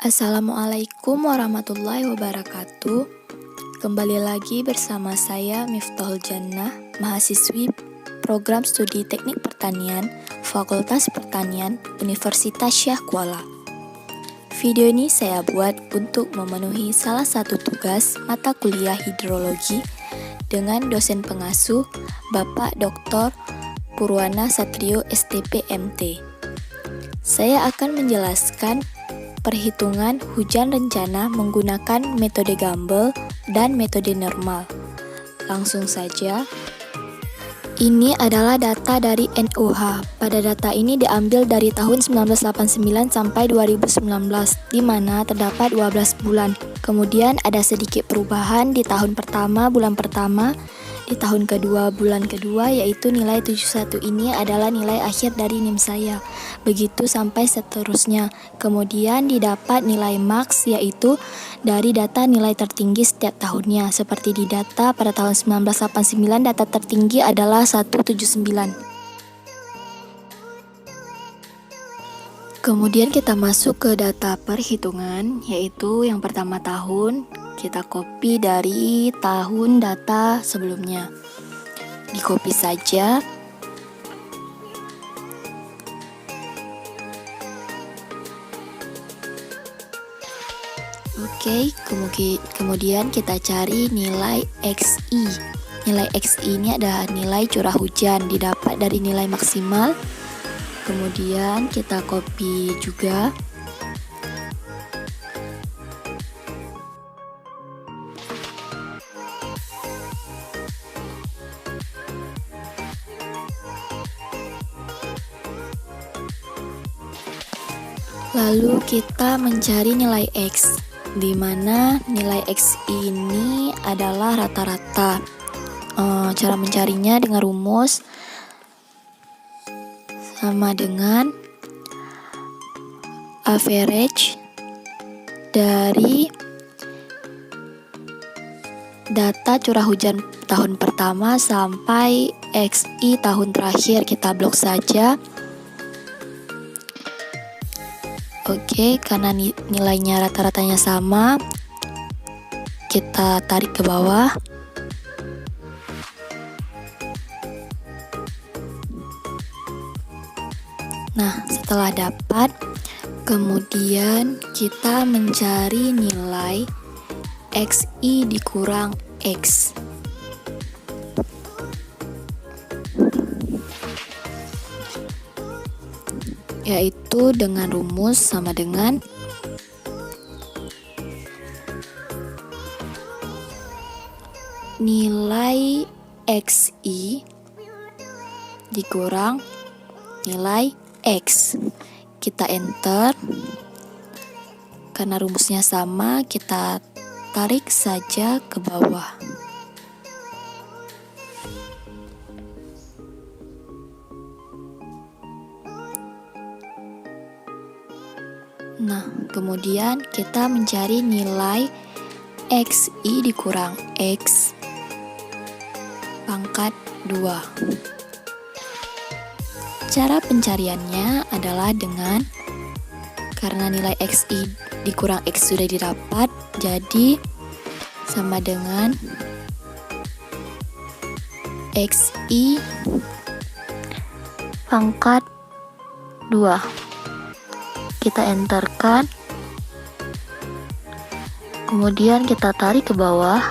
Assalamualaikum warahmatullahi wabarakatuh. Kembali lagi bersama saya Miftahul Jannah, mahasiswi Program Studi Teknik Pertanian, Fakultas Pertanian, Universitas Syah Kuala. Video ini saya buat untuk memenuhi salah satu tugas mata kuliah hidrologi dengan dosen pengasuh Bapak Dr. Purwana Satrio STP MT. Saya akan menjelaskan perhitungan hujan rencana menggunakan metode Gumbel dan metode normal. Langsung saja. Ini adalah data dari NOH. Pada data ini diambil dari tahun 1989 sampai 2019, di mana terdapat 12 bulan. Kemudian ada sedikit perubahan di tahun pertama, bulan pertama, di tahun kedua, bulan kedua, yaitu nilai 71 ini adalah nilai akhir dari NIM saya. Begitu sampai seterusnya. Kemudian didapat nilai max, yaitu dari data nilai tertinggi setiap tahunnya. Seperti di data pada tahun 1989, data tertinggi adalah 179. Kemudian kita masuk ke data perhitungan, yaitu yang pertama tahun. Kita copy dari tahun data sebelumnya. Di copy saja. Oke, kemudian kita cari nilai XI. Nilai XI ini adalah nilai curah hujan, didapat dari nilai maksimal. Kemudian kita copy juga. Lalu kita mencari nilai X, di mana nilai X ini adalah rata-rata. Cara mencarinya dengan rumus sama dengan average dari data curah hujan tahun pertama sampai XI tahun terakhir. Kita blok saja. Oke, karena nilainya rata-ratanya sama, kita tarik ke bawah. Nah, setelah dapat, kemudian kita mencari nilai XI dikurang X. Yaitu dengan rumus sama dengan nilai XI dikurang nilai X. Kita enter. Karena rumusnya sama, kita tarik saja ke bawah. Nah, kemudian kita mencari nilai XI dikurang X pangkat 2. Cara pencariannya adalah dengan, karena nilai XI dikurang X sudah didapat, jadi sama dengan XI pangkat 2. Kita enterkan, kemudian kita tarik ke bawah.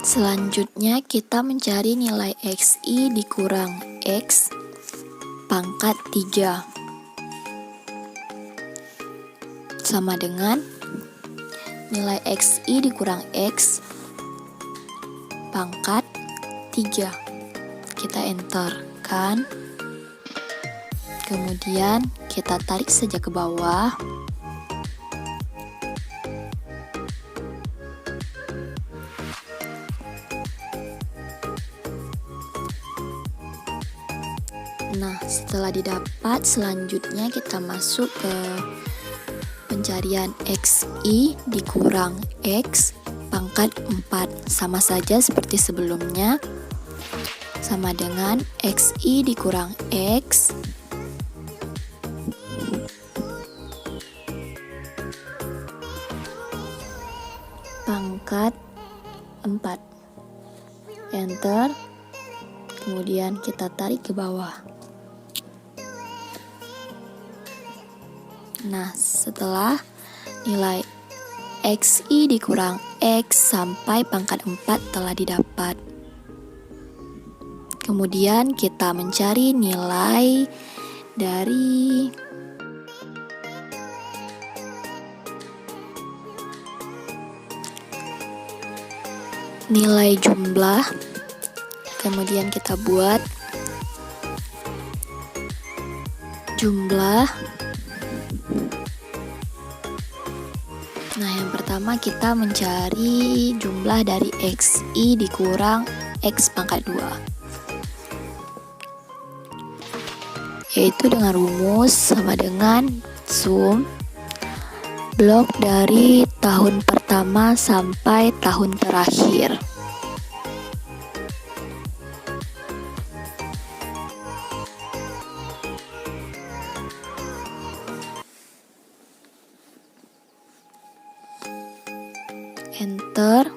Selanjutnya kita mencari nilai XI dikurang X pangkat 3 sama dengan nilai XI dikurang X pangkat 3. Kita enterkan. Kemudian kita tarik saja ke bawah. Nah, setelah didapat, selanjutnya kita masuk ke pencarian XI dikurang X pangkat 4. Sama saja seperti sebelumnya, sama dengan XI dikurang X pangkat 4. Enter. Kemudian kita tarik ke bawah. Nah, setelah nilai XI dikurang X sampai pangkat 4 telah didapat. Kemudian kita mencari nilai dari nilai jumlah. Kemudian kita buat jumlah. Nah, yang pertama kita mencari jumlah dari XI dikurang X pangkat 2. Yaitu dengan rumus sama dengan sum blok dari tahun pertama sampai tahun terakhir. Enter.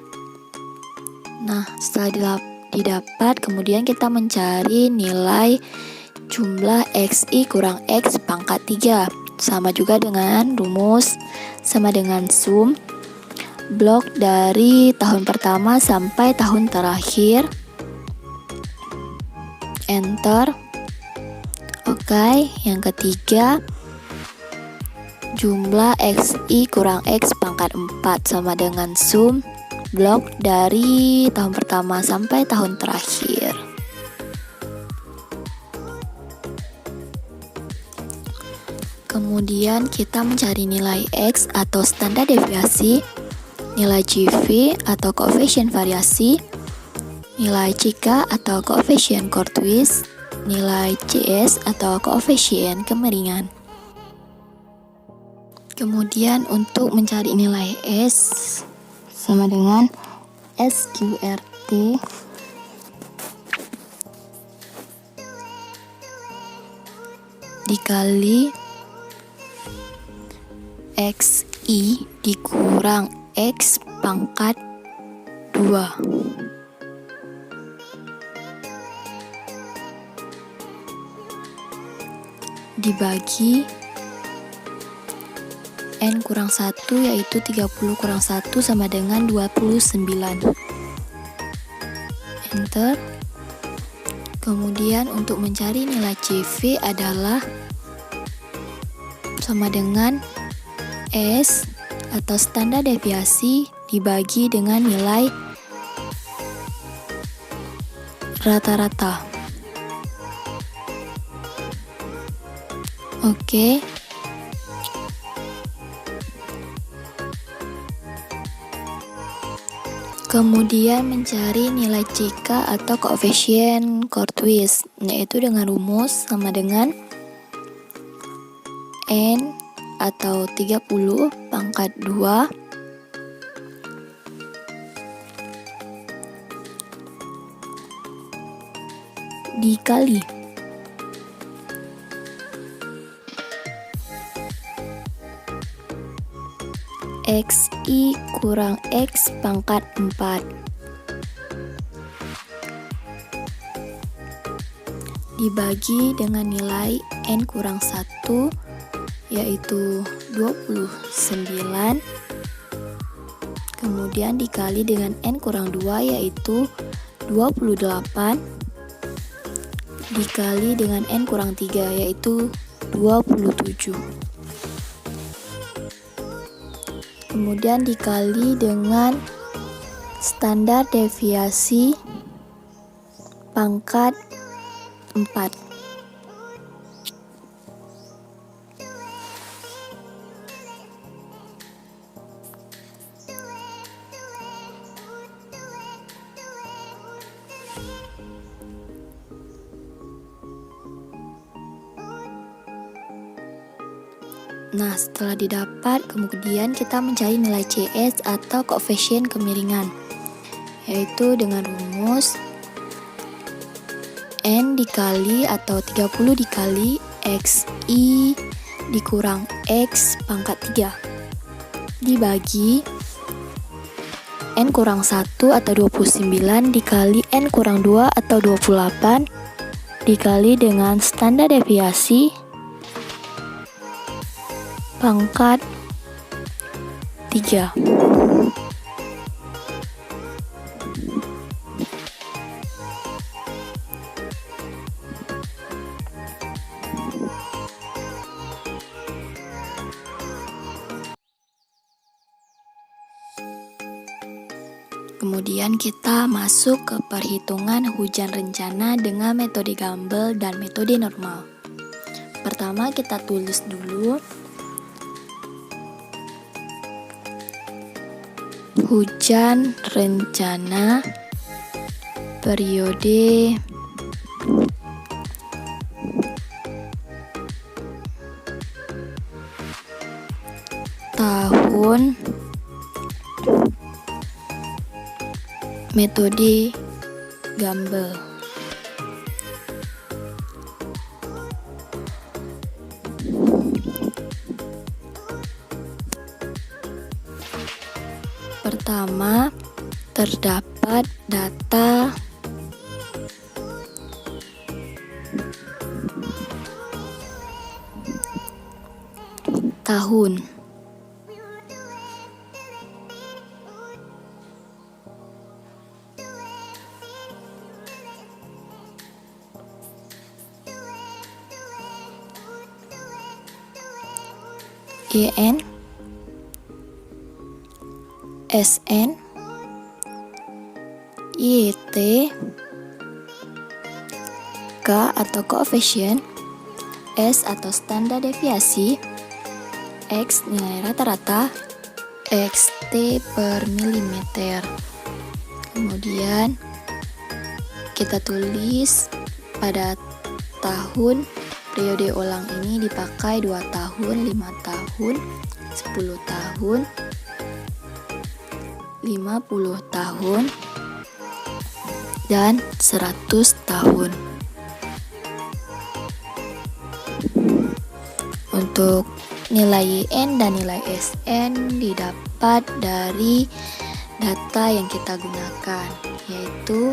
Nah, setelah didapat, kemudian kita mencari nilai jumlah XI kurang X pangkat 3. Sama juga dengan rumus sama dengan sum blok dari tahun pertama sampai tahun terakhir. Enter. Oke, yang ketiga jumlah XI kurang X pangkat 4 sama dengan sum blok dari tahun pertama sampai tahun terakhir. Kemudian kita mencari nilai X atau standar deviasi, nilai CV atau koefisien variasi, nilai CK atau koefisien core twist, nilai CS atau koefisien kemiringan. Kemudian untuk mencari nilai S sama dengan SQRT dikali XI dikurang X pangkat 2 dibagi N kurang 1, yaitu 30 kurang 1 sama dengan 29. Enter. Kemudian untuk mencari nilai CV adalah sama dengan S atau standar deviasi dibagi dengan nilai rata-rata. Oke. Kemudian mencari nilai CK atau koefisien core twist, yaitu dengan rumus sama dengan N atau 30 pangkat 2 dikali XI kurang X pangkat 4 dibagi dengan nilai N kurang 1, yaitu 29, kemudian dikali dengan N kurang 2, yaitu 28, dikali dengan N kurang 3, yaitu 27. Kemudian dikali dengan standar deviasi pangkat 4. Nah, setelah didapat, didapat, kemudian kita mencari nilai CS atau koefisien kemiringan, yaitu dengan rumus N dikali atau 30 dikali XI dikurang X pangkat 3 dibagi N kurang 1 atau 29 dikali N kurang 2 atau 28 dikali dengan standar deviasi pangkat 3. Kemudian kita masuk ke perhitungan hujan rencana dengan metode Gumbel dan metode normal. Pertama kita tulis dulu hujan rencana periode tahun metode Gumbel. Pertama, terdapat data tahun. EN, SN, YT, K atau koefisien, S atau standar deviasi, X nilai rata-rata, XT per milimeter. Kemudian kita tulis pada tahun periode ulang ini dipakai 2 tahun, 5 tahun, 10 tahun, 50 tahun, dan 100 tahun. Untuk nilai YN dan nilai SN didapat dari data yang kita gunakan, yaitu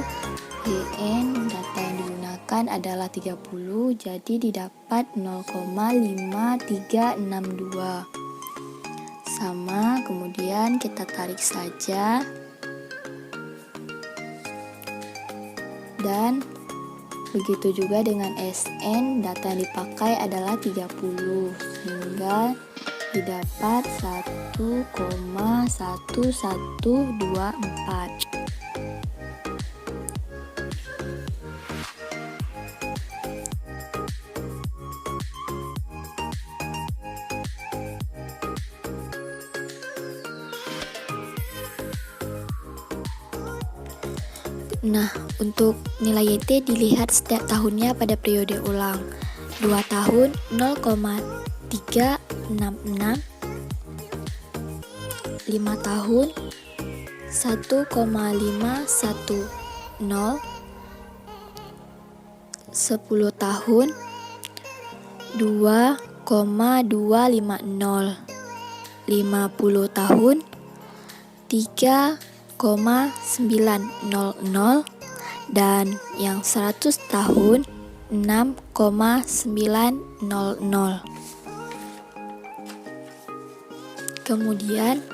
YN data yang digunakan adalah 30, jadi didapat 0,5362 sama, kemudian kita tarik saja dan begitu juga dengan SN, data yang dipakai adalah 30 sehingga didapat 1,1124. Nah, untuk nilai YT dilihat setiap tahunnya pada periode ulang. 2 tahun 0,366, 5 tahun 1,510, 10 tahun 2,250, 50 tahun 3,900, dan yang 100 tahun 6,900. Kemudian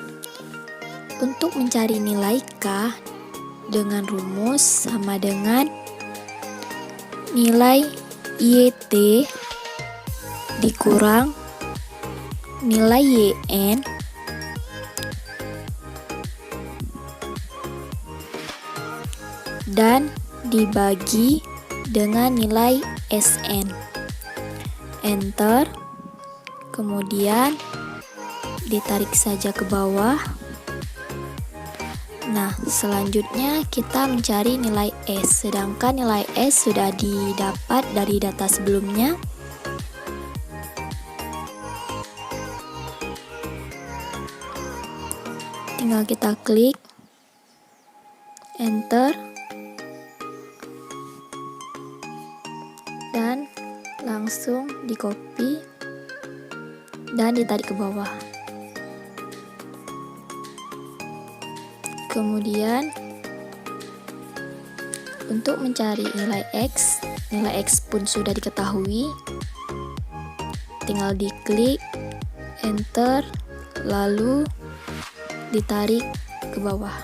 untuk mencari nilai K dengan rumus sama dengan nilai YT dikurang nilai YN dan dibagi dengan nilai SN. Enter. Kemudian ditarik saja ke bawah. Nah, selanjutnya kita mencari nilai S, sedangkan nilai S sudah didapat dari data sebelumnya. tinggal kita klik enter dan langsung di copy dan ditarik ke bawah. Kemudian untuk mencari nilai X pun sudah diketahui, tinggal diklik enter lalu ditarik ke bawah.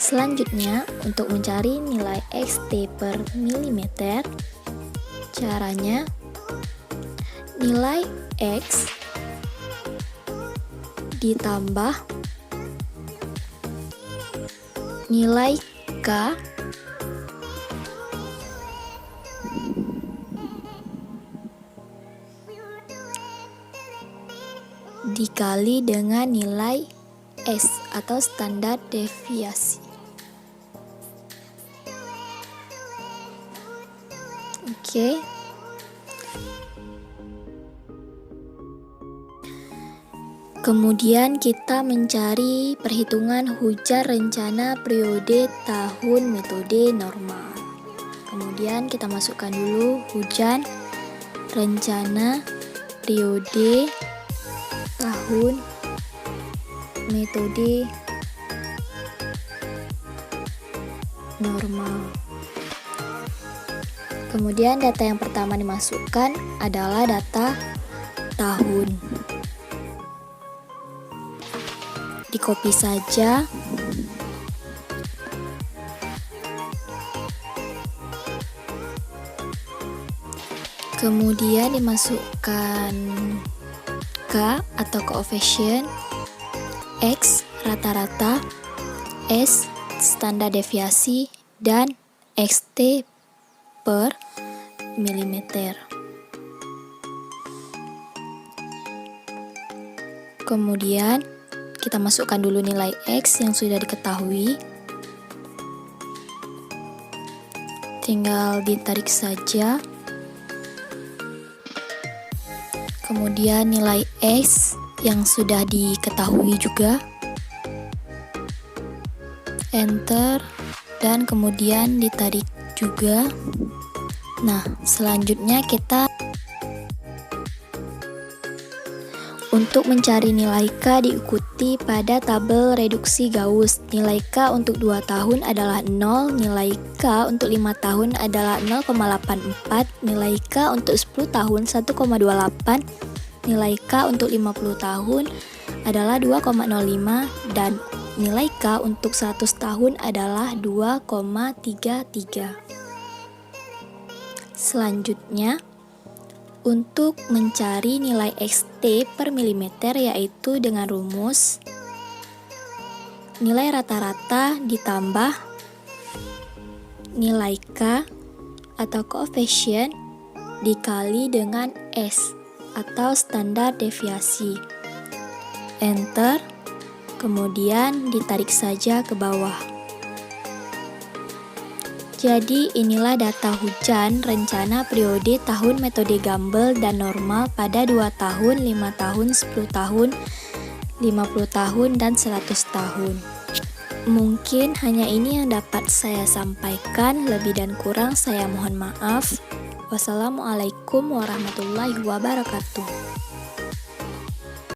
Selanjutnya, untuk mencari nilai XT per milimeter, caranya nilai X ditambah nilai K dikali dengan nilai S atau standar deviasi. Oke. Kemudian kita mencari perhitungan hujan rencana periode tahun metode normal. Kemudian kita masukkan dulu hujan rencana periode tahun metode normal. Kemudian data yang pertama dimasukkan adalah data tahun. Di copy saja. Kemudian dimasukkan K atau coefficient, X rata-rata, S standar deviasi, dan XT per milimeter. Kemudian kita masukkan dulu nilai X yang sudah diketahui. Tinggal ditarik saja. Kemudian nilai X yang sudah diketahui juga. Enter dan kemudian ditarik juga. Nah, selanjutnya kita untuk mencari nilai K diikuti pada tabel reduksi Gauss. Nilai K untuk 2 tahun adalah 0, nilai K untuk 5 tahun adalah 0,84, nilai K untuk 10 tahun 1,28, nilai K untuk 50 tahun adalah 2,05, dan nilai K untuk 100 tahun adalah 2,33. Selanjutnya, untuk mencari nilai XT per milimeter yaitu dengan rumus nilai rata-rata ditambah nilai K atau coefficient dikali dengan S atau standar deviasi. Enter, kemudian ditarik saja ke bawah. Jadi inilah data hujan rencana periode tahun metode Gumbel dan normal pada 2 tahun, 5 tahun, 10 tahun, 50 tahun, dan 100 tahun. Mungkin hanya ini yang dapat saya sampaikan, lebih dan kurang saya mohon maaf. Wassalamualaikum warahmatullahi wabarakatuh.